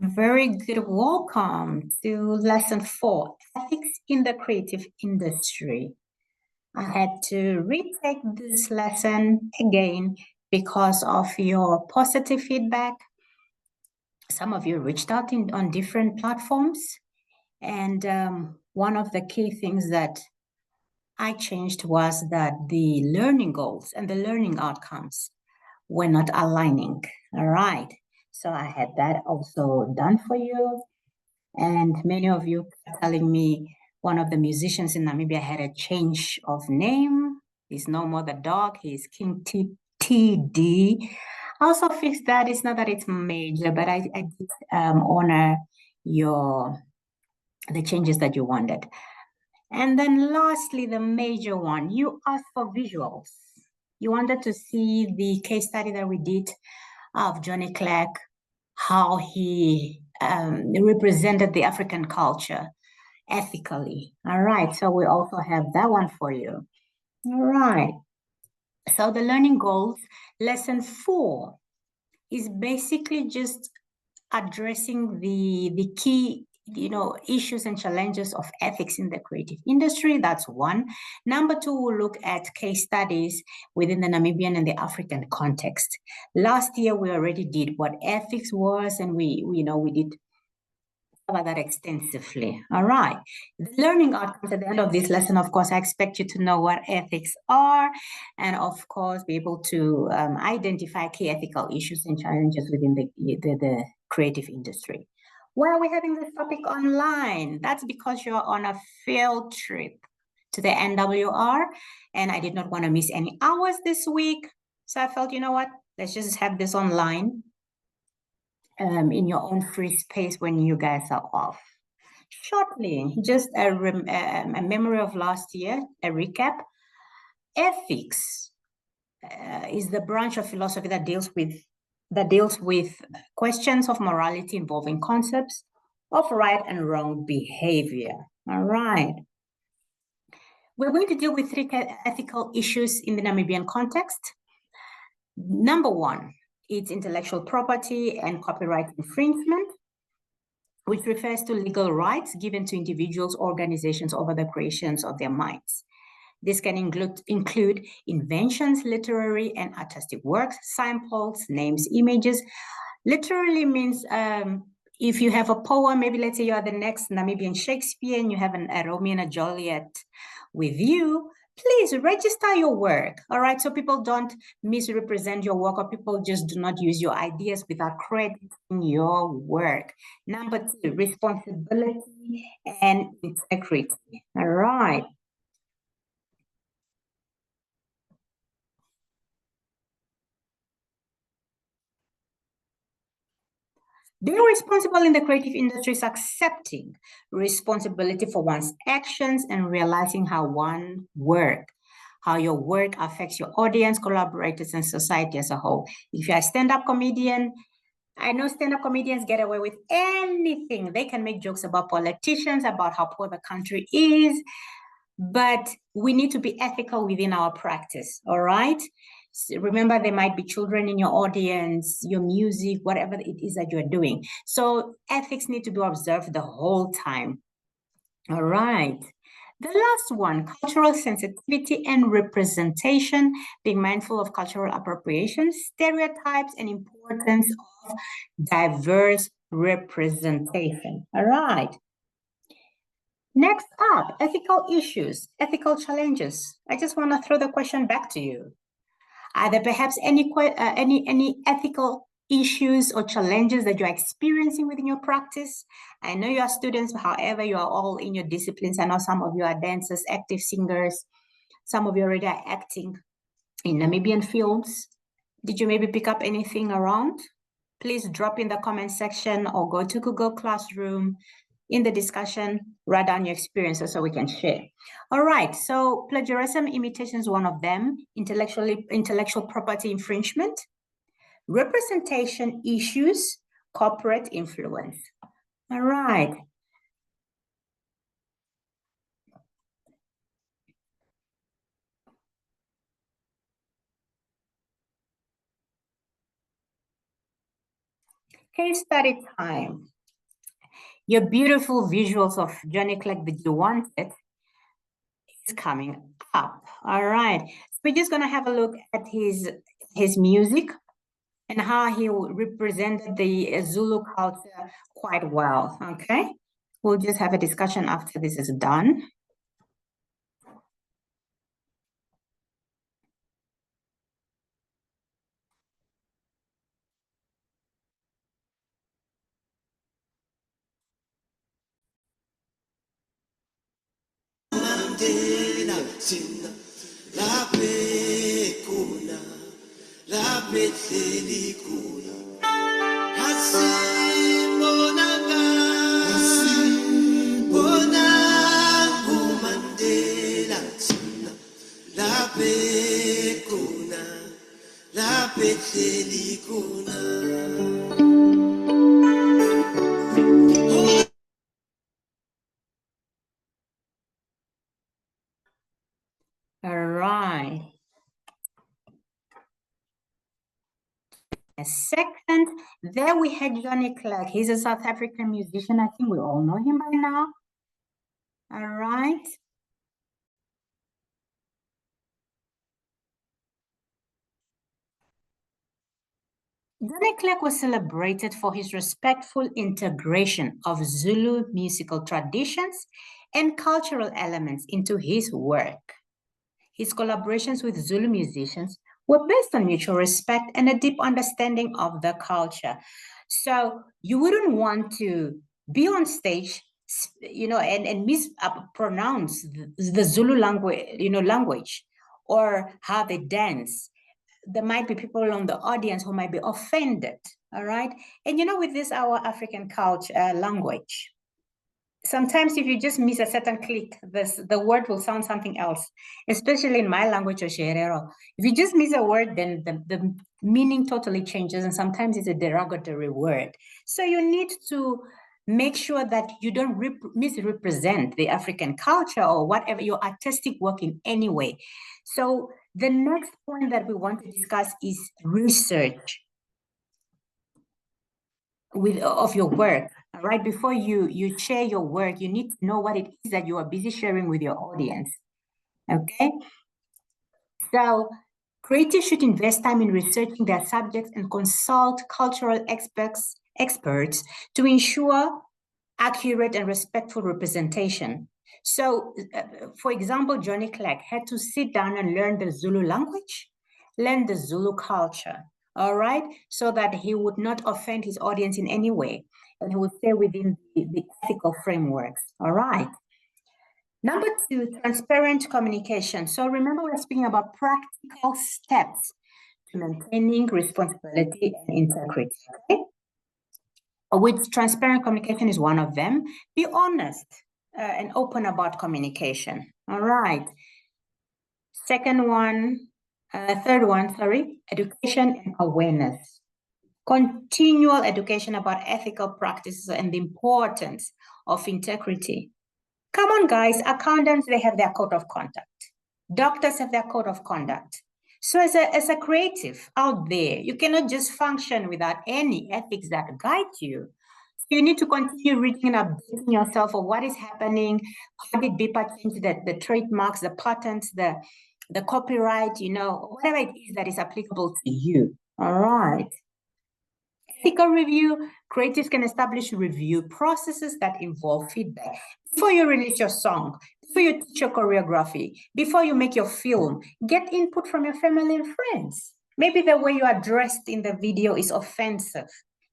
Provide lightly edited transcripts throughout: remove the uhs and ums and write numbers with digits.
Very good. Welcome to lesson 4, ethics in the creative industry. I had to retake this lesson again because of your positive feedback. Some of you reached out on different platforms. And one of the key things that I changed was that the learning goals and the learning outcomes were not aligning. All right. So I had that also done for you. And many of you are telling me one of the musicians in Namibia had a change of name. He's no more the dog, he's King TD. I also fixed that. It's not that it's major, but I did honor the changes that you wanted. And then lastly, the major one, you asked for visuals. You wanted to see the case study that we did of Johnny Clegg, how he represented the African culture ethically. All right, so we also have that one for you. All right, so the learning goals, lesson 4 is basically just addressing the key issues and challenges of ethics in the creative industry. That's one. Number 2, we'll look at case studies within the Namibian and the African context. Last year, we already did what ethics was, and we did cover that extensively. All right. The learning outcomes at the end of this lesson, of course, I expect you to know what ethics are, and of course, be able to identify key ethical issues and challenges within the creative industry. Why are we having this topic online? That's because you're on a field trip to the NWR, and I did not want to miss any hours this week. So I felt, you know what? Let's just have this online in your own free space when you guys are off. Shortly, just a memory of last year, a recap. Ethics is the branch of philosophy that deals with questions of morality involving concepts of right and wrong behavior. All right. We're going to deal with 3 ethical issues in the Namibian context. Number 1, it's intellectual property and copyright infringement, which refers to legal rights given to individuals, organizations over the creations of their minds. This can include inventions, literary and artistic works, samples, names, images. Literally means if you have a poem, maybe let's say you are the next Namibian Shakespeare and you have a Romeo and a Juliet with you, please register your work, all right? So people don't misrepresent your work, or people just do not use your ideas without crediting your work. Number 2, responsibility and integrity, all right? Being responsible in the creative industry is accepting responsibility for one's actions and realizing how your work affects your audience, collaborators, and society as a whole. If you're a stand-up comedian, I know stand-up comedians get away with anything. They can make jokes about politicians, about how poor the country is, but we need to be ethical within our practice, all right? So remember, there might be children in your audience, your music, whatever it is that you're doing. So ethics need to be observed the whole time. All right. The last one, cultural sensitivity and representation, being mindful of cultural appropriation, stereotypes, and importance of diverse representation. All right. Next up, ethical issues, ethical challenges. I just want to throw the question back to you. Are there perhaps any ethical issues or challenges that you're experiencing within your practice? I know you are students, however, you are all in your disciplines. I know some of you are dancers, active singers. Some of you already are acting in Namibian films. Did you maybe pick up anything around? Please drop in the comment section or go to Google Classroom. In the discussion, write down your experiences so we can share. All right, so plagiarism, imitation is one of them, intellectual property infringement, representation issues, corporate influence. All right. Case study time. Your beautiful visuals of Johnny Clegg that you wanted is coming up. All right. So we're just gonna have a look at his music and how he represented the Zulu culture quite well. Okay. We'll just have a discussion after this is done. All right. A second, there we had Johnny Clegg. He's a South African musician. I think we all know him by now. All right. Johnny Clegg was celebrated for his respectful integration of Zulu musical traditions and cultural elements into his work. His collaborations with Zulu musicians were based on mutual respect and a deep understanding of the culture. So you wouldn't want to be on stage, and mispronounce the Zulu language, or how they dance. There might be people on the audience who might be offended, all right? And with this, our African culture, language, sometimes if you just miss a certain click, the word will sound something else, especially in my language, Osherero. If you just miss a word, then the meaning totally changes, and sometimes it's a derogatory word. So you need to make sure that you don't misrepresent the African culture or whatever, your artistic work in any way. So the next point that we want to discuss is research of your work. Right before you share your work, you need to know what it is that you are busy sharing with your audience. Okay. So creators should invest time in researching their subjects and consult cultural experts to ensure accurate and respectful representation. So, for example, Johnny Clegg had to sit down and learn the Zulu language, learn the Zulu culture, all right, so that he would not offend his audience in any way, and he would stay within the ethical frameworks, all right. Number two, transparent communication. So remember, we're speaking about practical steps to maintaining responsibility and integrity, okay? Which transparent communication is one of them. Be honest and open about communication. All right. Third one, education and awareness. Continual education about ethical practices and the importance of integrity. Come on, guys, accountants, they have their code of conduct. Doctors have their code of conduct. So as a creative out there, you cannot just function without any ethics that guide you. You need to continue reading and updating yourself of what is happening. How did BIPA change the trademarks, the patents, the copyright, whatever it is that is applicable to you. All right. Ethical review, creatives can establish review processes that involve feedback. Before you release your song, before you teach your choreography, before you make your film, get input from your family and friends. Maybe the way you are dressed in the video is offensive.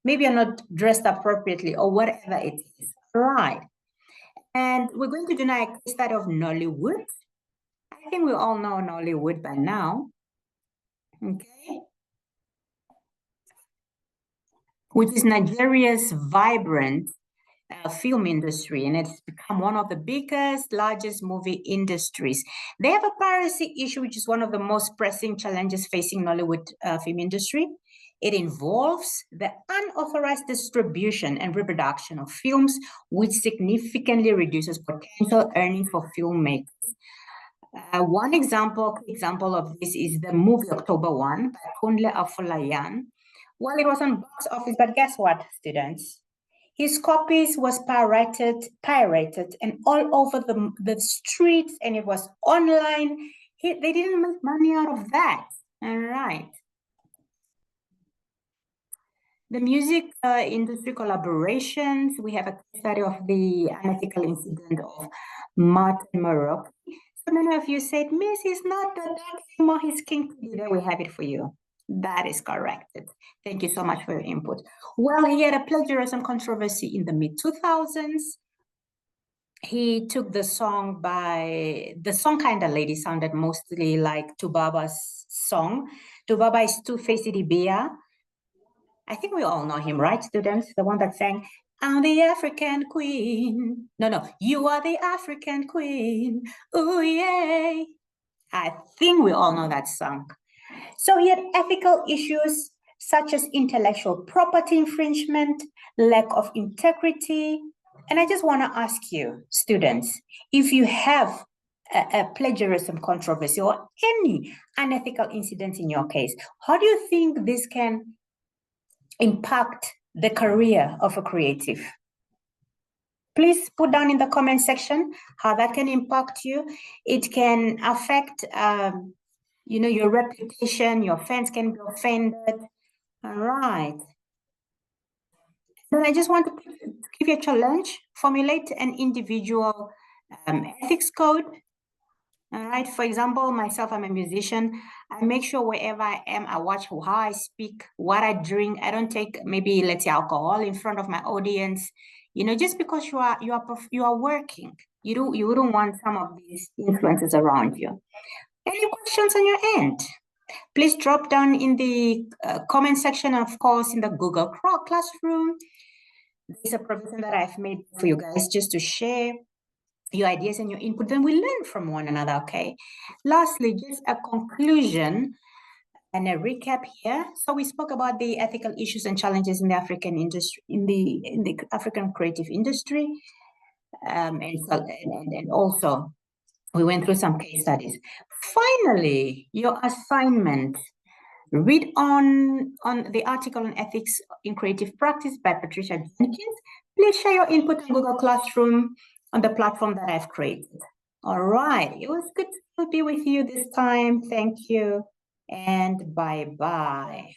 Maybe you're not dressed appropriately or whatever it is. Right. And we're going to do now a case study of Nollywood. I think we all know Nollywood by now. Okay. Which is Nigeria's vibrant film industry, and it's become one of the biggest, largest movie industries. They have a piracy issue, which is one of the most pressing challenges facing Nollywood film industry. It involves the unauthorized distribution and reproduction of films, which significantly reduces potential earnings for filmmakers. One example of this is the movie October 1 by Kunle Afolayan, Well, it was on box office, but guess what, students? His copies was pirated and all over the streets, and it was online. They didn't make money out of that. All right. The music industry collaborations, we have a study of the unethical incident of Martin Morocco. So many of you said, Miss, he's not the dark anymore, he's King. There we have it for you. That is corrected. Thank you so much for your input. Well, he had a plagiarism controversy in the mid-2000s. He took the song Kind of Lady sounded mostly like Tubaba's song. Tubaba is Two-Faced Idibia. I think we all know him, right, students? The one that sang, I'm the African queen. No, you are the African queen. Ooh, yeah. I think we all know that song. So he had ethical issues such as intellectual property infringement, lack of integrity. And I just want to ask you, students, if you have a plagiarism controversy or any unethical incident in your case, how do you think this can impact the career of a creative? Please put down in the comment section how that can impact you. It can affect your reputation, your fans can be offended. All right. Then I just want to give you a challenge. Formulate an individual ethics code. All right. For example, myself, I'm a musician. I make sure wherever I am, I watch how I speak, what I drink. I don't take maybe, let's say, alcohol in front of my audience. Just because you are working, you wouldn't want some of these influences around you. Any questions on your end? Please drop down in the comment section, and of course, in the Google Classroom. This is a provision that I've made for you guys just to share your ideas and your input. Then we learn from one another, okay? Lastly, just a conclusion and a recap here. So we spoke about the ethical issues and challenges in the African industry, in the African creative industry, and also we went through some case studies. Finally, your assignment. Read on the article on ethics in creative practice by Patricia Jenkins. Please share your input in Google Classroom on the platform that I've created. All right, it was good to be with you this time. Thank you and bye-bye.